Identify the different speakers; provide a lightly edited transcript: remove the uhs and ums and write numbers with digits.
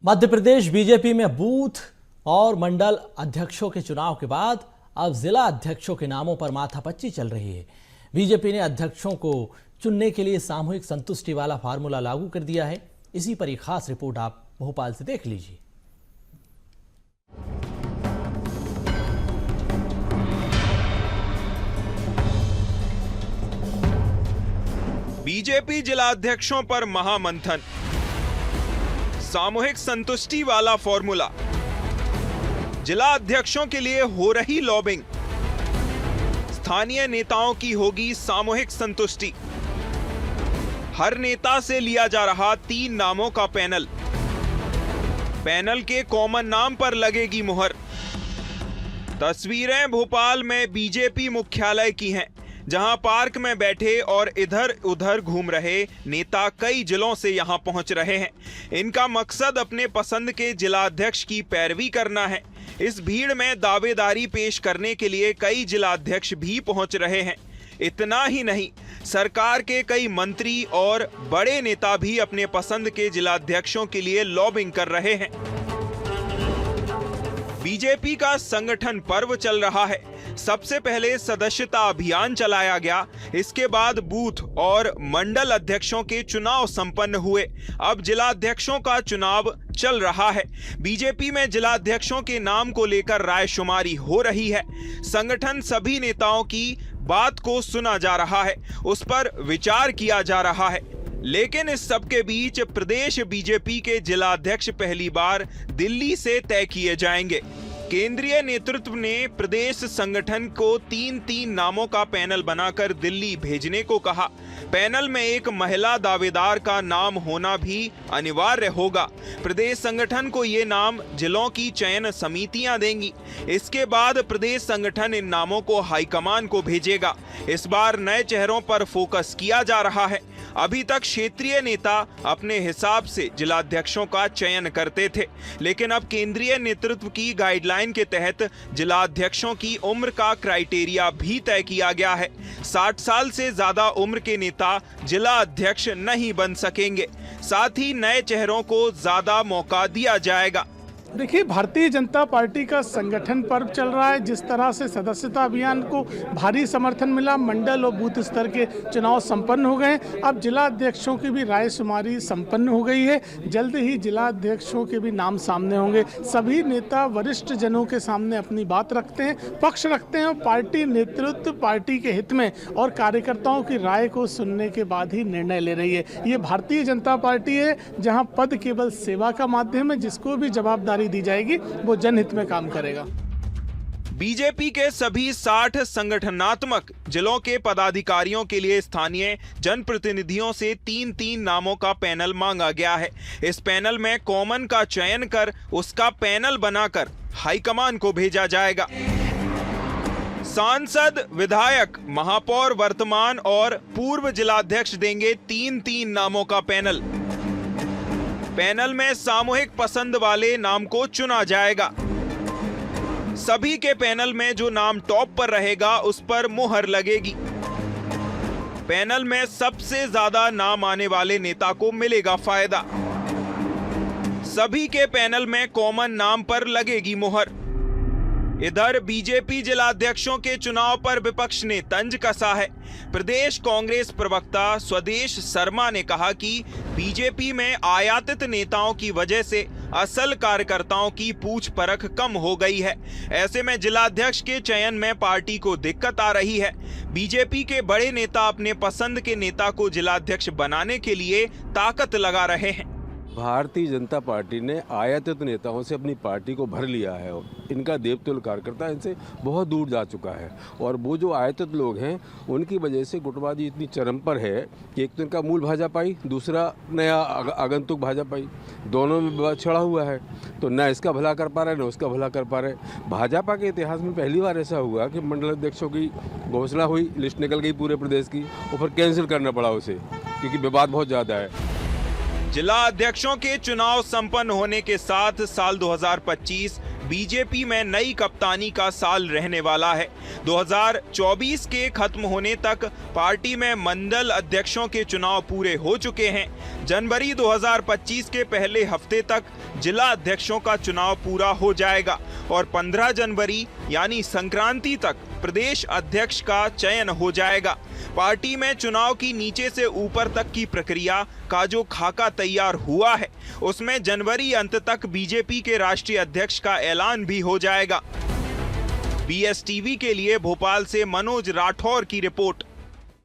Speaker 1: Madhya Pradesh BJP में booth और मंडल अध्यक्षों के चुनाव के बाद अब जिला अध्यक्षों के नामों पर माथापच्ची चल रही है। बीजेपी ने अध्यक्षों को चुनने के लिए सामूहिक संतुष्टि वाला फार्मूला लागू कर दिया है। इसी पर एक खास रिपोर्ट आप भोपाल से देख लीजिए।
Speaker 2: बीजेपी जिला अध्यक्षों पर महामंथन, सामूहिक संतुष्टि वाला फॉर्मूला, जिला अध्यक्षों के लिए हो रही लॉबिंग, स्थानीय नेताओं की होगी सामूहिक संतुष्टि। हर नेता से लिया जा रहा 3 नामों का पैनल, पैनल के कॉमन नाम पर लगेगी मुहर। तस्वीरें भोपाल में बीजेपी मुख्यालय की हैं, जहां पार्क में बैठे और इधर उधर घूम रहे नेता कई जिलों से यहां पहुंच रहे हैं। इनका मकसद अपने पसंद के जिला अध्यक्ष की पैरवी करना है। इस भीड़ में दावेदारी पेश करने के लिए कई जिला अध्यक्ष भी पहुंच रहे हैं। इतना ही नहीं, सरकार के कई मंत्री और बड़े नेता भी अपने पसंद के जिला अध्यक्षों के लिए लॉबिंग कर रहे हैं। बीजेपी का संगठन पर्व चल रहा है। सबसे पहले सदस्यता अभियान चलाया गया, इसके बाद बूथ और मंडल अध्यक्षों के चुनाव संपन्न हुए। अब जिला अध्यक्षों का चुनाव चल रहा है। बीजेपी में जिला अध्यक्षों के नाम को लेकर रायशुमारी हो रही है। संगठन सभी नेताओं की बात को सुना जा रहा है, उस पर विचार किया जा रहा है। लेकिन इस सबके बीच प्रदेश बीजेपी के जिला अध्यक्ष पहली बार दिल्ली से तय किए जाएंगे। केंद्रीय नेतृत्व ने प्रदेश संगठन को 3 नामों का पैनल बनाकर दिल्ली भेजने को कहा। पैनल में एक महिला दावेदार का नाम होना भी अनिवार्य होगा। प्रदेश संगठन को ये नाम जिलों की चयन समितियां देंगी। इसके बाद प्रदेश संगठन इन नामों को हाईकमान को भेजेगा। इस बार नए चेहरों पर फोकस किया जा रहा है। अभी तक क्षेत्रीय नेता अपने हिसाब से जिलाध्यक्षों का चयन करते थे, लेकिन अब केंद्रीय नेतृत्व की गाइडलाइन के तहत जिलाध्यक्षों की उम्र का क्राइटेरिया भी तय किया गया है। 60 साल से ज्यादा उम्र के नेता जिला अध्यक्ष नहीं बन सकेंगे। साथ ही नए चेहरों को ज्यादा मौका दिया जाएगा।
Speaker 3: देखिए, भारतीय जनता पार्टी का संगठन पर्व चल रहा है। जिस तरह से सदस्यता अभियान को भारी समर्थन मिला, मंडल और बूथ स्तर के चुनाव संपन्न हो गए। अब जिला अध्यक्षों की भी रायशुमारी संपन्न हो गई है। जल्द ही जिला अध्यक्षों के भी नाम सामने होंगे। सभी नेता वरिष्ठ जनों के सामने अपनी बात रखते हैं, पक्ष रखते हैं और पार्टी नेतृत्व पार्टी के हित में और कार्यकर्ताओं की राय को सुनने के बाद ही निर्णय ले रही है। ये भारतीय जनता पार्टी है, जहाँ पद केवल सेवा का माध्यम है। जिसको भी जवाबदारी दी जाएगी वो जनहित में काम करेगा।
Speaker 2: बीजेपी के सभी 60 संगठनात्मक जिलों के पदाधिकारियों के लिए स्थानीय जनप्रतिनिधियों से 3 नामों का पैनल मांगा गया है। इस पैनल में कॉमन का चयन कर उसका पैनल बनाकर हाईकमान को भेजा जाएगा। सांसद, विधायक, महापौर वर्तमान और पूर्व जिलाध्यक्ष देंगे 3 नामों का पैनल। पैनल में सामूहिक पसंद वाले नाम को चुना जाएगा। सभी के पैनल में जो नाम टॉप पर रहेगा उस पर मुहर लगेगी। पैनल में सबसे ज्यादा नाम आने वाले नेता को मिलेगा फायदा। सभी के पैनल में कॉमन नाम पर लगेगी मुहर। इधर बीजेपी जिलाध्यक्षों के चुनाव पर विपक्ष ने तंज कसा है। प्रदेश कांग्रेस प्रवक्ता स्वदेश शर्मा ने कहा कि बीजेपी में आयातित नेताओं की वजह से असल कार्यकर्ताओं की पूछ परख कम हो गई है। ऐसे में जिलाध्यक्ष के चयन में पार्टी को दिक्कत आ रही है। बीजेपी के बड़े नेता अपने पसंद के नेता को जिलाध्यक्ष बनाने के लिए ताकत लगा रहे हैं।
Speaker 4: भारतीय जनता पार्टी ने आयातित नेताओं से अपनी पार्टी को भर लिया है। इनका देवतुल्य कार्यकर्ता इनसे बहुत दूर जा चुका है और वो जो आयातित लोग हैं उनकी वजह से गुटबाजी इतनी चरम पर है कि एक तो इनका मूल भाजपाई, दूसरा नया आगंतुक भाजपाई, दोनों में विवाद छिड़ा हुआ है। तो न इसका भला कर पा रहे न उसका भला कर पा रहे। भाजपा के इतिहास में पहली बार ऐसा हुआ कि मंडल अध्यक्षों की घोषणा हुई, लिस्ट निकल गई पूरे प्रदेश की और फिर कैंसिल करना पड़ा उसे, क्योंकि विवाद बहुत ज़्यादा है।
Speaker 2: जिला अध्यक्षों के चुनाव संपन्न होने के साथ साल 2025 बीजेपी में नई कप्तानी का साल रहने वाला है। 2024 के खत्म होने तक पार्टी में मंडल अध्यक्षों के चुनाव पूरे हो चुके हैं। जनवरी 2025 के पहले हफ्ते तक जिला अध्यक्षों का चुनाव पूरा हो जाएगा और 15 जनवरी यानी संक्रांति तक प्रदेश अध्यक्ष का चयन हो जाएगा। पार्टी में चुनाव की नीचे से ऊपर तक की प्रक्रिया का जो खाका तैयार हुआ है, उसमें जनवरी अंत तक बीजेपी के राष्ट्रीय अध्यक्ष का ऐलान भी हो जाएगा। BSTV के लिए भोपाल से मनोज राठौर की रिपोर्ट।